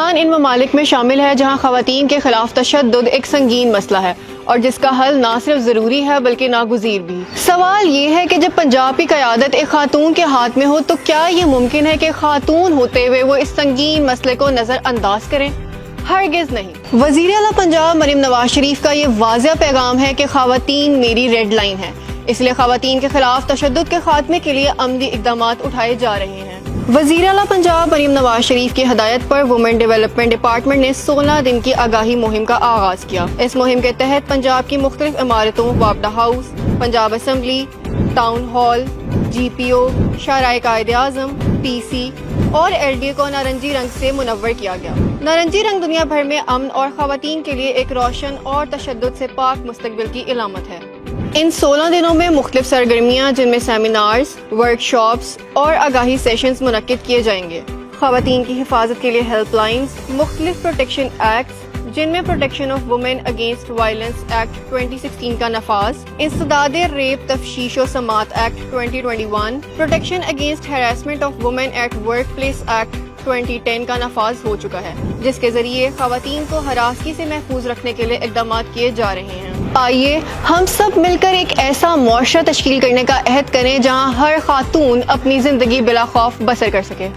پاکستان ان ممالک میں شامل ہے جہاں خواتین کے خلاف تشدد ایک سنگین مسئلہ ہے اور جس کا حل نہ صرف ضروری ہے بلکہ ناگزیر بھی۔ سوال یہ ہے کہ جب پنجاب کی قیادت ایک خاتون کے ہاتھ میں ہو تو کیا یہ ممکن ہے کہ خاتون ہوتے ہوئے وہ اس سنگین مسئلے کو نظر انداز کریں؟ ہرگز نہیں۔ وزیر اعلیٰ پنجاب مریم نواز شریف کا یہ واضح پیغام ہے کہ خواتین میری ریڈ لائن ہے، اس لیے خواتین کے خلاف تشدد کے خاتمے کے لیے عملی اقدامات اٹھائے جا رہے ہیں۔ وزیر اعلیٰ پنجاب مریم نواز شریف کی ہدایت پر وومن ڈیولپمنٹ ڈپارٹمنٹ نے 16 دن کی آگاہی مہم کا آغاز کیا۔ اس مہم کے تحت پنجاب کی مختلف عمارتوں، وابڈہ house, Punjab assembly, town hall, G P O, Shahrah Quaid اعظم، پی سی اور ایل ڈی اے کو نارنجی رنگ سے منور کیا گیا۔ نارنجی رنگ دنیا بھر میں امن اور خواتین کے لیے ایک روشن اور تشدد سے پاک مستقبل کی علامت ہے۔ ان 16 دنوں میں مختلف سرگرمیاں جن میں سیمینارز، ورک شاپس اور آگاہی سیشنز منعقد کیے جائیں گے۔ خواتین کی حفاظت کے لیے ہیلپ لائنز، مختلف پروٹیکشن ایکٹس جن میں protection of women against violence act 2016 کا نفاذ، انسداد ریپ تفتیش و سماعت act 2021، protection against harassment of women at work place act 2010 کا نفاذ ہو چکا ہے، جس کے ذریعے خواتین کو ہراسگی سے محفوظ رکھنے کے لیے اقدامات کیے جا رہے ہیں۔ آئیے ہم سب مل کر ایک ایسا معاشرہ تشکیل کرنے کا عہد کریں جہاں ہر خاتون اپنی زندگی بلا خوف بسر کر سکے۔